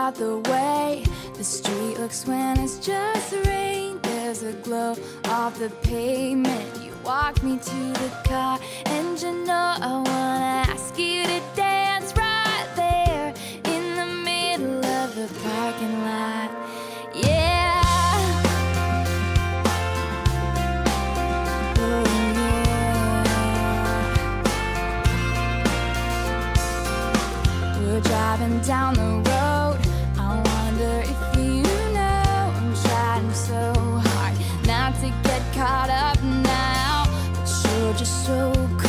about the way the street looks when it's just rain. There's a glow off the pavement. You walk me to the car, and you know I wanna ask you to dance right there in the middle of the parking lot. Yeah. Oh, yeah. We're driving down the road. I wonder if you know I'm trying so hard not to get caught up now, but you're just so cool.